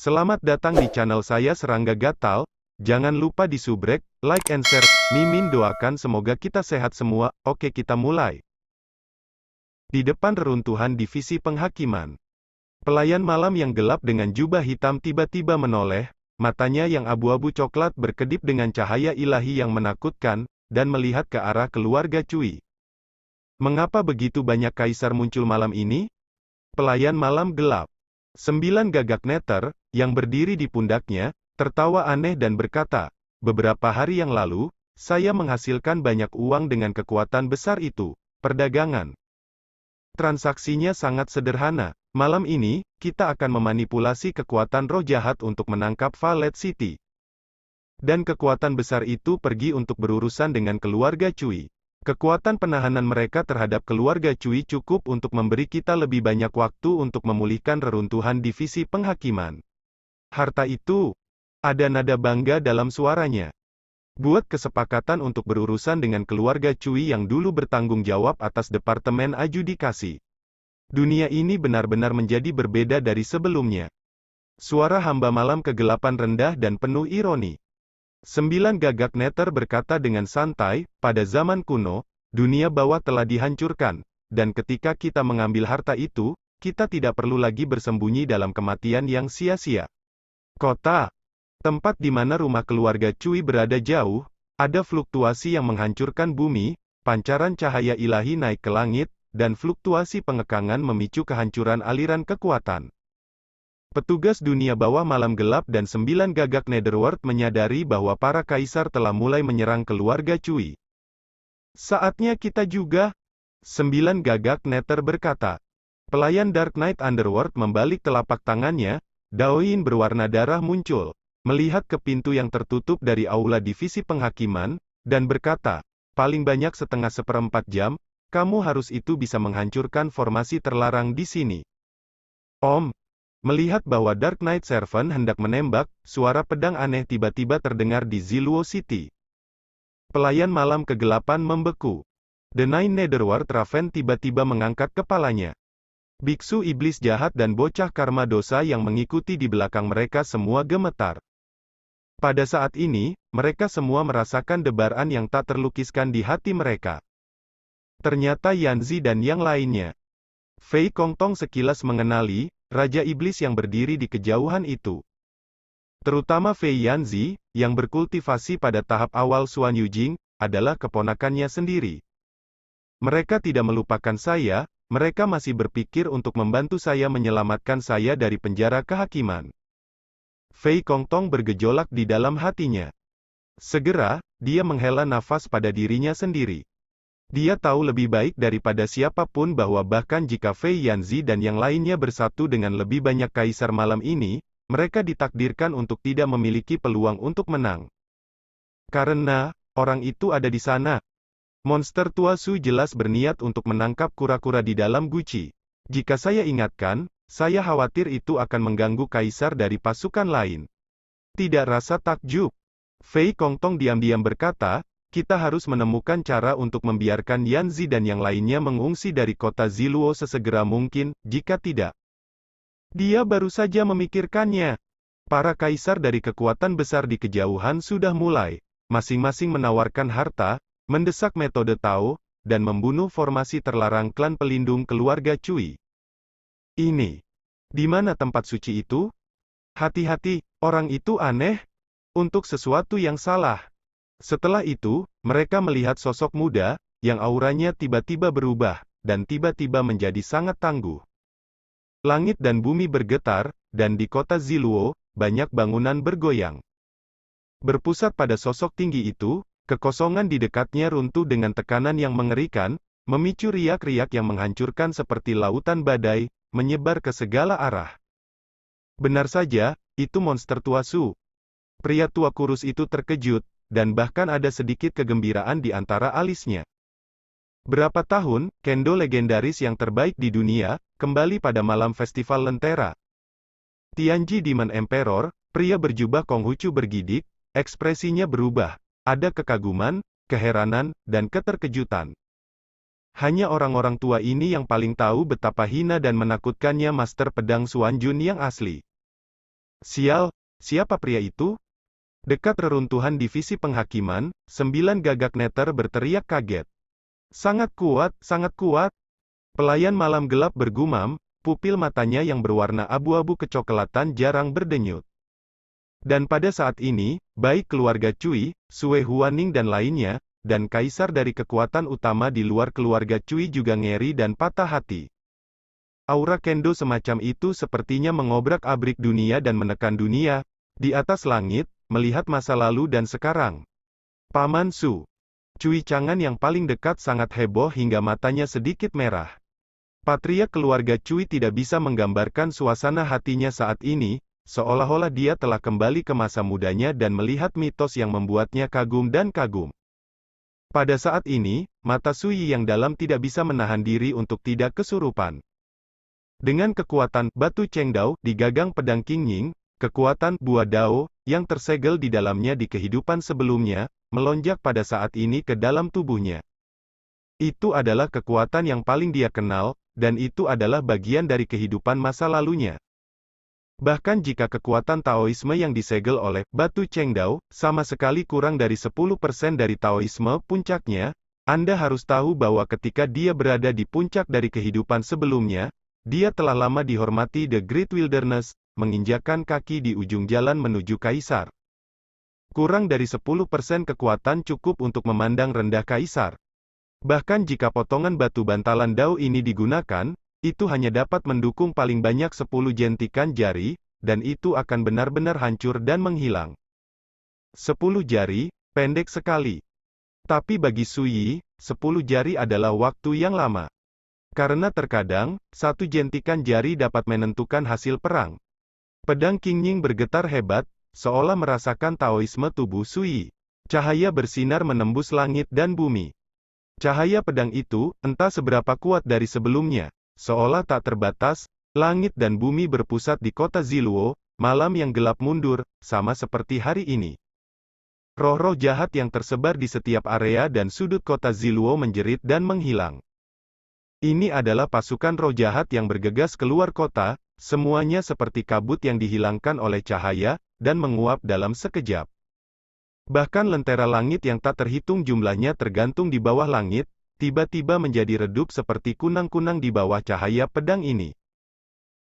Selamat datang di channel saya Serangga Gatal. Jangan lupa di subrek, like and share. Mimin doakan semoga kita sehat semua. Oke, kita mulai. Di depan reruntuhan divisi penghakiman, pelayan malam yang gelap dengan jubah hitam tiba-tiba menoleh, matanya yang abu-abu coklat berkedip dengan cahaya ilahi yang menakutkan, dan melihat ke arah keluarga Cui. Mengapa begitu banyak kaisar muncul malam ini? Pelayan malam gelap, 9 gagak neter, yang berdiri di pundaknya, tertawa aneh dan berkata, beberapa hari yang lalu, saya menghasilkan banyak uang dengan kekuatan besar itu, perdagangan. Transaksinya sangat sederhana. Malam ini, kita akan memanipulasi kekuatan roh jahat untuk menangkap Valet City. Dan kekuatan besar itu pergi untuk berurusan dengan keluarga Cui. Kekuatan penahanan mereka terhadap keluarga Cui cukup untuk memberi kita lebih banyak waktu untuk memulihkan reruntuhan divisi penghakiman. Harta itu, ada nada bangga dalam suaranya. Buat kesepakatan untuk berurusan dengan keluarga Cui yang dulu bertanggung jawab atas Departemen Adjudikasi. Dunia ini benar-benar menjadi berbeda dari sebelumnya. Suara hamba malam kegelapan rendah dan penuh ironi. 9 gagak neter berkata dengan santai, pada zaman kuno, dunia bawah telah dihancurkan, dan ketika kita mengambil harta itu, kita tidak perlu lagi bersembunyi dalam kematian yang sia-sia. Kota, tempat di mana rumah keluarga Cui berada jauh, ada fluktuasi yang menghancurkan bumi, pancaran cahaya ilahi naik ke langit, dan fluktuasi pengekangan memicu kehancuran aliran kekuatan. Petugas dunia bawah malam gelap dan 9 gagak Netherworld menyadari bahwa para kaisar telah mulai menyerang keluarga Cui. Saatnya kita juga, 9 gagak Nether berkata. Pelayan Dark Knight Underworld membalik telapak tangannya, daun berwarna darah muncul, melihat ke pintu yang tertutup dari aula divisi penghakiman, dan berkata, paling banyak setengah seperempat jam, kamu harus itu bisa menghancurkan formasi terlarang di sini. Om. Melihat bahwa Dark Knight Servant hendak menembak, suara pedang aneh tiba-tiba terdengar di Ziluo City. Pelayan malam kegelapan membeku. The Nine Netherworld Raven tiba-tiba mengangkat kepalanya. Biksu iblis jahat dan bocah karma dosa yang mengikuti di belakang mereka semua gemetar. Pada saat ini, mereka semua merasakan debaran yang tak terlukiskan di hati mereka. Ternyata Yanzi dan yang lainnya. Fei Kongtong sekilas mengenali Raja Iblis yang berdiri di kejauhan itu. Terutama Fei Yanzi, yang berkultivasi pada tahap awal Xuan Yujing, adalah keponakannya sendiri. Mereka tidak melupakan saya, mereka masih berpikir untuk membantu saya menyelamatkan saya dari penjara kehakiman. Fei Kongtong bergejolak di dalam hatinya. Segera, dia menghela nafas pada dirinya sendiri. Dia tahu lebih baik daripada siapapun bahwa bahkan jika Fei Yanzi dan yang lainnya bersatu dengan lebih banyak kaisar malam ini, mereka ditakdirkan untuk tidak memiliki peluang untuk menang. Karena, orang itu ada di sana. Monster tua Su jelas berniat untuk menangkap kura-kura di dalam guci. Jika saya ingatkan, saya khawatir itu akan mengganggu kaisar dari pasukan lain. Tidak rasa takjub. Fei Kongtong diam-diam berkata, kita harus menemukan cara untuk membiarkan Yanzi dan yang lainnya mengungsi dari kota Ziluo sesegera mungkin, jika tidak. Dia baru saja memikirkannya. Para kaisar dari kekuatan besar di kejauhan sudah mulai, masing-masing menawarkan harta, mendesak metode Tao, dan membunuh formasi terlarang klan pelindung keluarga Cui. Ini. Di mana tempat suci itu? Hati-hati, orang itu aneh. Untuk sesuatu yang salah. Setelah itu, mereka melihat sosok muda, yang auranya tiba-tiba berubah, dan tiba-tiba menjadi sangat tangguh. Langit dan bumi bergetar, dan di kota Ziluo, banyak bangunan bergoyang. Berpusat pada sosok tinggi itu, kekosongan di dekatnya runtuh dengan tekanan yang mengerikan, memicu riak-riak yang menghancurkan seperti lautan badai, menyebar ke segala arah. Benar saja, itu monster tua Su. Pria tua kurus itu terkejut, dan bahkan ada sedikit kegembiraan di antara alisnya. Berapa tahun, kendo legendaris yang terbaik di dunia, kembali pada malam festival Lentera. Tianji Demon Emperor, pria berjubah Konghucu bergidik, ekspresinya berubah, ada kekaguman, keheranan, dan keterkejutan. Hanya orang-orang tua ini yang paling tahu betapa hina dan menakutkannya Master Pedang Xuanjun yang asli. Sial, siapa pria itu? Dekat reruntuhan divisi penghakiman, 9 gagak neter berteriak kaget. Sangat kuat, sangat kuat. Pelayan malam gelap bergumam, pupil matanya yang berwarna abu-abu kecoklatan jarang berdenyut. Dan pada saat ini, baik keluarga Cui, Sue Huaning dan lainnya, dan kaisar dari kekuatan utama di luar keluarga Cui juga ngeri dan patah hati. Aura kendo semacam itu sepertinya mengobrak-abrik dunia dan menekan dunia, di atas langit, melihat masa lalu dan sekarang. Paman Su. Cui Chang'an yang paling dekat sangat heboh hingga matanya sedikit merah. Patriark keluarga Cui tidak bisa menggambarkan suasana hatinya saat ini, seolah-olah dia telah kembali ke masa mudanya dan melihat mitos yang membuatnya kagum dan kagum. Pada saat ini, mata Sui yang dalam tidak bisa menahan diri untuk tidak kesurupan. Dengan kekuatan batu Chengdao di gagang pedang Qingying, kekuatan buah Dao yang tersegel di dalamnya di kehidupan sebelumnya, melonjak pada saat ini ke dalam tubuhnya. Itu adalah kekuatan yang paling dia kenal, dan itu adalah bagian dari kehidupan masa lalunya. Bahkan jika kekuatan Taoisme yang disegel oleh batu Chengdao sama sekali kurang dari 10% dari Taoisme puncaknya, Anda harus tahu bahwa ketika dia berada di puncak dari kehidupan sebelumnya, dia telah lama dihormati The Great Wilderness, menginjakkan kaki di ujung jalan menuju kaisar. Kurang dari 10% kekuatan cukup untuk memandang rendah kaisar. Bahkan jika potongan batu bantalan Dao ini digunakan, itu hanya dapat mendukung paling banyak 10 jentikan jari, dan itu akan benar-benar hancur dan menghilang. 10 jari, pendek sekali. Tapi bagi Suyi, 10 jari adalah waktu yang lama. Karena terkadang, satu jentikan jari dapat menentukan hasil perang. Pedang Qingying bergetar hebat, seolah merasakan Taoisme tubuh Sui. Cahaya bersinar menembus langit dan bumi. Cahaya pedang itu, entah seberapa kuat dari sebelumnya, seolah tak terbatas, langit dan bumi berpusat di kota Ziluo, malam yang gelap mundur, sama seperti hari ini. Roh-roh jahat yang tersebar di setiap area dan sudut kota Ziluo menjerit dan menghilang. Ini adalah pasukan roh jahat yang bergegas keluar kota, semuanya seperti kabut yang dihilangkan oleh cahaya, dan menguap dalam sekejap. Bahkan lentera langit yang tak terhitung jumlahnya tergantung di bawah langit, tiba-tiba menjadi redup seperti kunang-kunang di bawah cahaya pedang ini.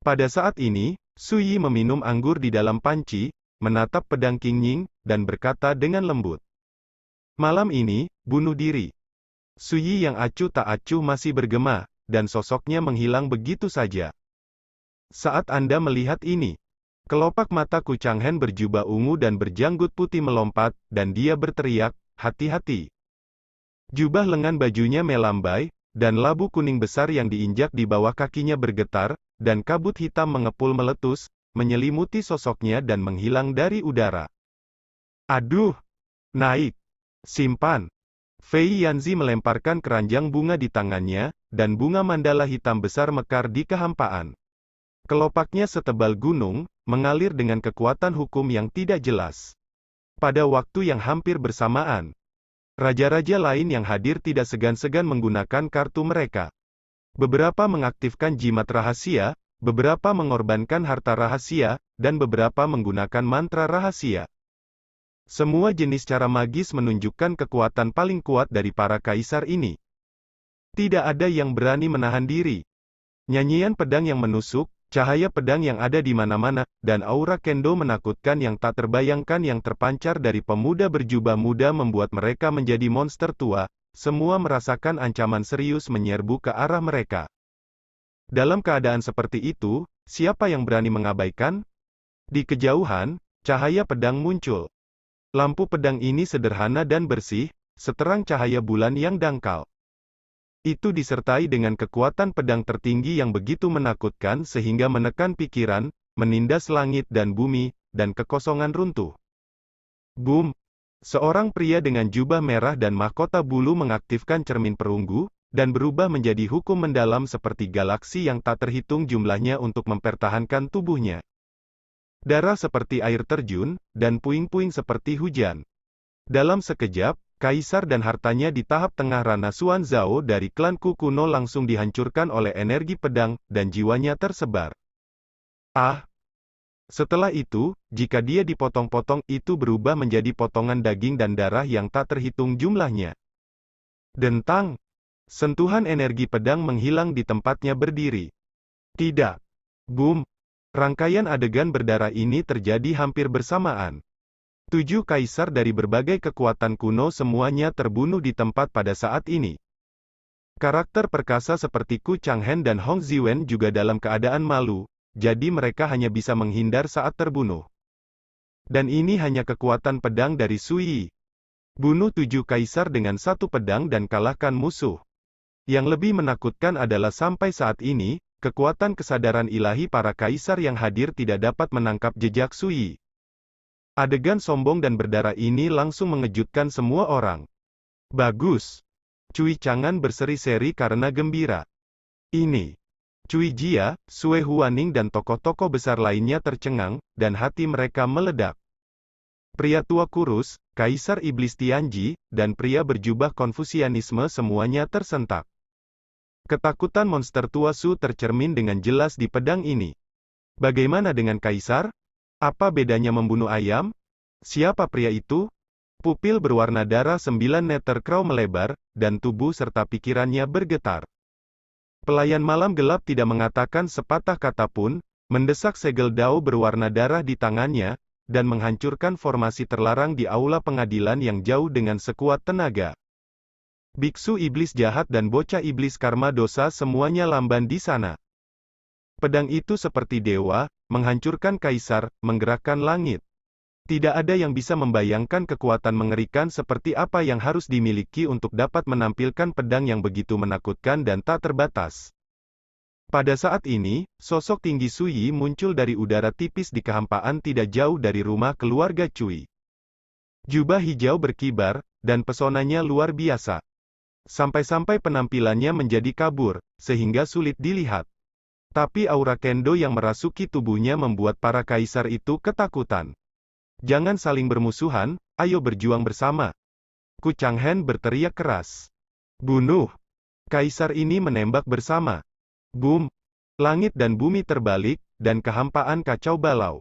Pada saat ini, Suyi meminum anggur di dalam panci, menatap pedang Qingying, dan berkata dengan lembut. Malam ini, bunuh diri. Suyi yang acuh tak acuh masih bergema, dan sosoknya menghilang begitu saja. Saat Anda melihat ini, kelopak mata Ku Changhen berjubah ungu dan berjanggut putih melompat, dan dia berteriak, hati-hati. Jubah lengan bajunya melambai, dan labu kuning besar yang diinjak di bawah kakinya bergetar, dan kabut hitam mengepul meletus, menyelimuti sosoknya dan menghilang dari udara. Aduh! Naik! Simpan! Fei Yanzi melemparkan keranjang bunga di tangannya, dan bunga mandala hitam besar mekar di kehampaan. Kelopaknya setebal gunung, mengalir dengan kekuatan hukum yang tidak jelas. Pada waktu yang hampir bersamaan, raja-raja lain yang hadir tidak segan-segan menggunakan kartu mereka. Beberapa mengaktifkan jimat rahasia, beberapa mengorbankan harta rahasia, dan beberapa menggunakan mantra rahasia. Semua jenis cara magis menunjukkan kekuatan paling kuat dari para kaisar ini. Tidak ada yang berani menahan diri. Nyanyian pedang yang menusuk, cahaya pedang yang ada di mana-mana, dan aura kendo menakutkan yang tak terbayangkan yang terpancar dari pemuda berjubah muda membuat mereka menjadi monster tua, semua merasakan ancaman serius menyerbu ke arah mereka. Dalam keadaan seperti itu, siapa yang berani mengabaikan? Di kejauhan, cahaya pedang muncul. Lampu pedang ini sederhana dan bersih, seterang cahaya bulan yang dangkal. Itu disertai dengan kekuatan pedang tertinggi yang begitu menakutkan sehingga menekan pikiran, menindas langit dan bumi, dan kekosongan runtuh. Boom! Seorang pria dengan jubah merah dan mahkota bulu mengaktifkan cermin perunggu, dan berubah menjadi hukum mendalam seperti galaksi yang tak terhitung jumlahnya untuk mempertahankan tubuhnya. Darah seperti air terjun, dan puing-puing seperti hujan. Dalam sekejap, kaisar dan hartanya di tahap tengah Rana Xuan Zhao dari klan Ku kuno langsung dihancurkan oleh energi pedang, dan jiwanya tersebar. Ah! Setelah itu, jika dia dipotong-potong, itu berubah menjadi potongan daging dan darah yang tak terhitung jumlahnya. Dentang. Sentuhan energi pedang menghilang di tempatnya berdiri. Tidak. Boom. Rangkaian adegan berdarah ini terjadi hampir bersamaan. 7 kaisar dari berbagai kekuatan kuno semuanya terbunuh di tempat pada saat ini. Karakter perkasa seperti Ku Changhen dan Hong Ziwen juga dalam keadaan malu, jadi mereka hanya bisa menghindar saat terbunuh. Dan ini hanya kekuatan pedang dari Sui Yi. Bunuh 7 kaisar dengan satu pedang dan kalahkan musuh. Yang lebih menakutkan adalah sampai saat ini, kekuatan kesadaran ilahi para kaisar yang hadir tidak dapat menangkap jejak Sui Yi. Adegan sombong dan berdarah ini langsung mengejutkan semua orang. Bagus. Cui Chang'an berseri-seri karena gembira. Ini. Cui Jia, Sue Huaning dan tokoh-tokoh besar lainnya tercengang, dan hati mereka meledak. Pria tua kurus, Kaisar Iblis Tianji, dan pria berjubah Konfusianisme semuanya tersentak. Ketakutan monster tua Su tercermin dengan jelas di pedang ini. Bagaimana dengan Kaisar? Apa bedanya membunuh ayam? Siapa pria itu? Pupil berwarna darah 9 meter Crow melebar, dan tubuh serta pikirannya bergetar. Pelayan malam gelap tidak mengatakan sepatah kata pun, mendesak segel dao berwarna darah di tangannya, dan menghancurkan formasi terlarang di aula pengadilan yang jauh dengan sekuat tenaga. Biksu iblis jahat dan bocah iblis karma dosa semuanya lamban di sana. Pedang itu seperti dewa, menghancurkan kaisar, menggerakkan langit. Tidak ada yang bisa membayangkan kekuatan mengerikan seperti apa yang harus dimiliki untuk dapat menampilkan pedang yang begitu menakutkan dan tak terbatas. Pada saat ini, sosok tinggi Sui Yi muncul dari udara tipis di kehampaan tidak jauh dari rumah keluarga Cui. Jubah hijau berkibar, dan pesonanya luar biasa. Sampai-sampai penampilannya menjadi kabur, sehingga sulit dilihat. Tapi aura kendo yang merasuki tubuhnya membuat para kaisar itu ketakutan. Jangan saling bermusuhan, ayo berjuang bersama. Ku Changhen berteriak keras. Bunuh. Kaisar ini menembak bersama. Boom. Langit dan bumi terbalik, dan kehampaan kacau balau.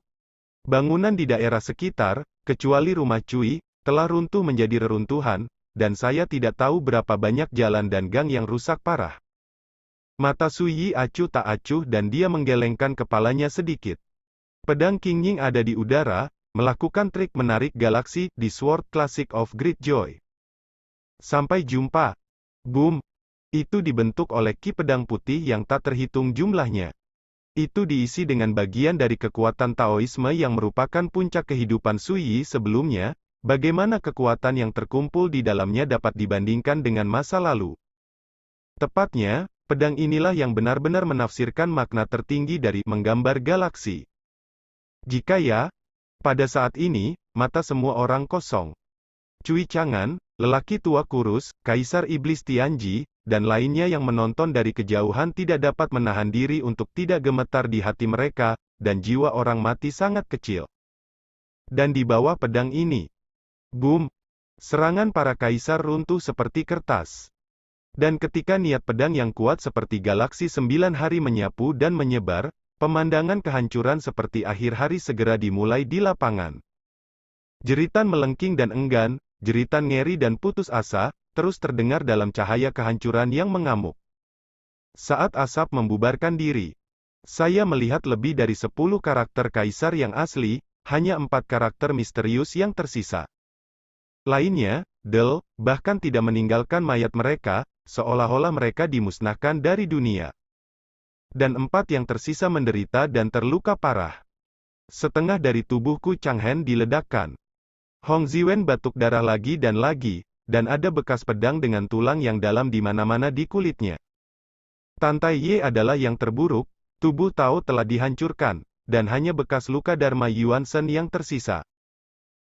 Bangunan di daerah sekitar, kecuali rumah Cui, telah runtuh menjadi reruntuhan, dan saya tidak tahu berapa banyak jalan dan gang yang rusak parah. Mata Sui Yi acuh tak acuh dan dia menggelengkan kepalanya sedikit. Pedang King Ying ada di udara, melakukan trik menarik galaksi di Sword Classic of Great Joy. Sampai jumpa. Boom. Itu dibentuk oleh ki pedang putih yang tak terhitung jumlahnya. Itu diisi dengan bagian dari kekuatan Taoisme yang merupakan puncak kehidupan Sui Yi sebelumnya. Bagaimana kekuatan yang terkumpul di dalamnya dapat dibandingkan dengan masa lalu? Tepatnya, pedang inilah yang benar-benar menafsirkan makna tertinggi dari menggambar galaksi. Jika ya, pada saat ini, mata semua orang kosong. Cui Chang'an, lelaki tua kurus, Kaisar Iblis Tianji, dan lainnya yang menonton dari kejauhan tidak dapat menahan diri untuk tidak gemetar di hati mereka, dan jiwa orang mati sangat kecil. Dan di bawah pedang ini, boom, serangan para kaisar runtuh seperti kertas. Dan ketika niat pedang yang kuat seperti galaksi 9 hari menyapu dan menyebar, pemandangan kehancuran seperti akhir hari segera dimulai di lapangan. Jeritan melengking dan enggan, jeritan ngeri dan putus asa, terus terdengar dalam cahaya kehancuran yang mengamuk. Saat asap membubarkan diri, saya melihat lebih dari 10 karakter kaisar yang asli, hanya 4 karakter misterius yang tersisa. Lainnya, bahkan tidak meninggalkan mayat mereka, seolah-olah mereka dimusnahkan dari dunia. Dan 4 yang tersisa menderita dan terluka parah. Setengah dari tubuhku Changhen diledakkan. Hong Ziwen batuk darah lagi, dan ada bekas pedang dengan tulang yang dalam di mana-mana di kulitnya. Tantai Ye adalah yang terburuk, tubuh Tao telah dihancurkan, dan hanya bekas luka Dharma Yuan Shen yang tersisa.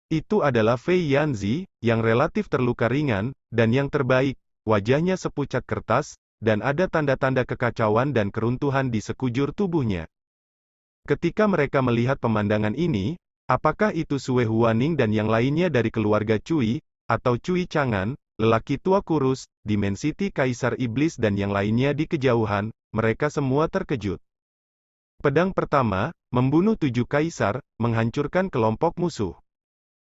Itu adalah Fei Yanzi, yang relatif terluka ringan, dan yang terbaik, wajahnya sepucat kertas, dan ada tanda-tanda kekacauan dan keruntuhan di sekujur tubuhnya. Ketika mereka melihat pemandangan ini, apakah itu Sue Huaning dan yang lainnya dari keluarga Cui, atau Cui Chang'an, lelaki tua kurus, Dimensity Kaisar Iblis dan yang lainnya di kejauhan, mereka semua terkejut. Pedang pertama, membunuh 7 kaisar, menghancurkan kelompok musuh.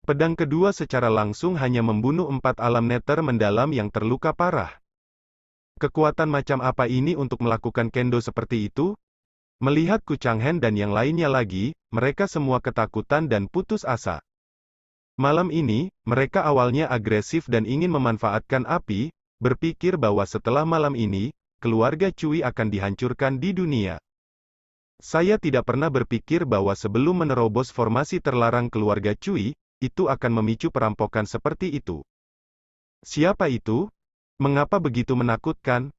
Pedang kedua secara langsung hanya membunuh 4 alam neter mendalam yang terluka parah. Kekuatan macam apa ini untuk melakukan kendo seperti itu? Melihat Ku Changhen dan yang lainnya lagi, mereka semua ketakutan dan putus asa. Malam ini, mereka awalnya agresif dan ingin memanfaatkan api, berpikir bahwa setelah malam ini, keluarga Cui akan dihancurkan di dunia. Saya tidak pernah berpikir bahwa sebelum menerobos formasi terlarang keluarga Cui, itu akan memicu perampokan seperti itu. Siapa itu? Mengapa begitu menakutkan?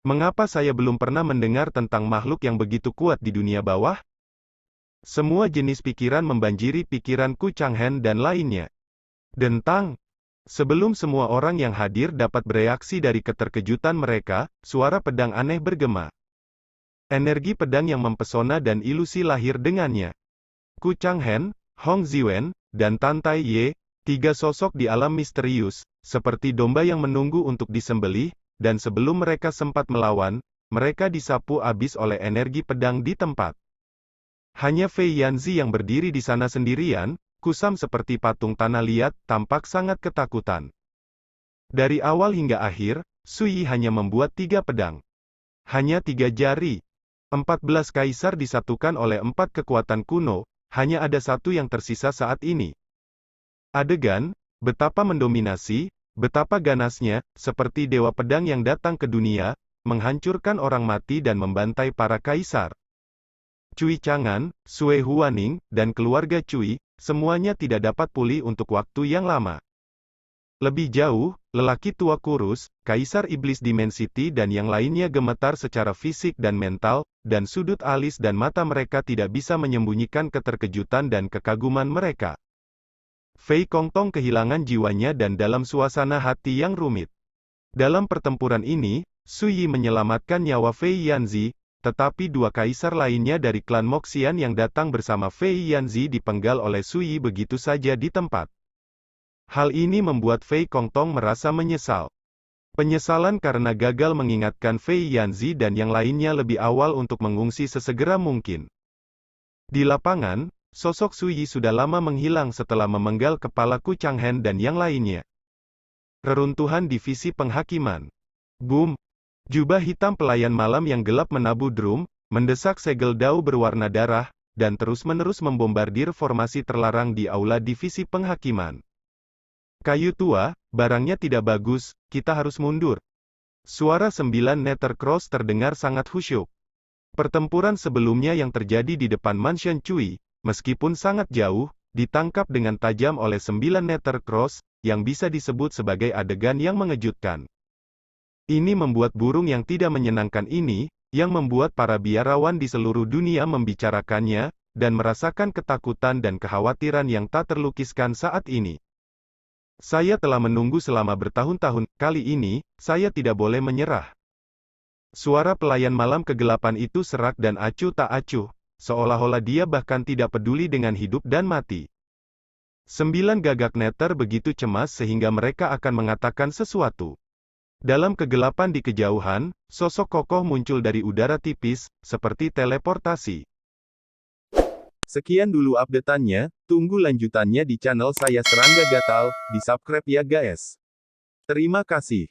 Mengapa saya belum pernah mendengar tentang makhluk yang begitu kuat di dunia bawah? Semua jenis pikiran membanjiri pikiran Ku Changhen dan lainnya. Dentang. Sebelum semua orang yang hadir dapat bereaksi dari keterkejutan mereka, suara pedang aneh bergema. Energi pedang yang mempesona dan ilusi lahir dengannya. Ku Changhen, Hong Ziwen, dan Tan Tai Ye, 3 sosok di alam misterius, seperti domba yang menunggu untuk disembelih, dan sebelum mereka sempat melawan, mereka disapu habis oleh energi pedang di tempat. Hanya Fei Yanzi yang berdiri di sana sendirian, kusam seperti patung tanah liat, tampak sangat ketakutan. Dari awal hingga akhir, Sui hanya membuat 3 pedang. Hanya 3 jari. 14 kaisar disatukan oleh 4 kekuatan kuno, hanya ada satu yang tersisa saat ini. Adegan, betapa mendominasi, betapa ganasnya, seperti dewa pedang yang datang ke dunia, menghancurkan orang mati dan membantai para kaisar. Cui Chang'an, Sui Huaning, dan keluarga Cui, semuanya tidak dapat pulih untuk waktu yang lama. Lebih jauh, lelaki tua kurus, Kaisar Iblis Dimensity dan yang lainnya gemetar secara fisik dan mental, dan sudut alis dan mata mereka tidak bisa menyembunyikan keterkejutan dan kekaguman mereka. Fei Kongtong kehilangan jiwanya dan dalam suasana hati yang rumit. Dalam pertempuran ini, Sui Yi menyelamatkan nyawa Fei Yanzi, tetapi 2 kaisar lainnya dari klan Moxian yang datang bersama Fei Yanzi dipenggal oleh Sui Yi begitu saja di tempat. Hal ini membuat Fei Kongtong merasa menyesal. Penyesalan karena gagal mengingatkan Fei Yanzi dan yang lainnya lebih awal untuk mengungsi sesegera mungkin. Di lapangan, sosok Sui Yi sudah lama menghilang setelah memenggal kepala Ku Changhen dan yang lainnya. Reruntuhan divisi penghakiman. Boom! Jubah hitam pelayan malam yang gelap menabuh drum, mendesak segel dao berwarna darah, dan terus-menerus membombardir formasi terlarang di aula divisi penghakiman. Kayu tua, barangnya tidak bagus, kita harus mundur. Suara 9 Nether Cross terdengar sangat khusyuk. Pertempuran sebelumnya yang terjadi di depan Mansion Cui, meskipun sangat jauh, ditangkap dengan tajam oleh 9 Nether Cross, yang bisa disebut sebagai adegan yang mengejutkan. Ini membuat burung yang tidak menyenangkan ini, yang membuat para biarawan di seluruh dunia membicarakannya, dan merasakan ketakutan dan kekhawatiran yang tak terlukiskan saat ini. Saya telah menunggu selama bertahun-tahun, kali ini, saya tidak boleh menyerah. Suara pelayan malam kegelapan itu serak dan acuh tak acuh, seolah-olah dia bahkan tidak peduli dengan hidup dan mati. 9 gagak neter begitu cemas sehingga mereka akan mengatakan sesuatu. Dalam kegelapan di kejauhan, sosok kokoh muncul dari udara tipis, seperti teleportasi. Sekian dulu update-annya, tunggu lanjutannya di channel saya Serangga Gatal, di subscribe ya guys. Terima kasih.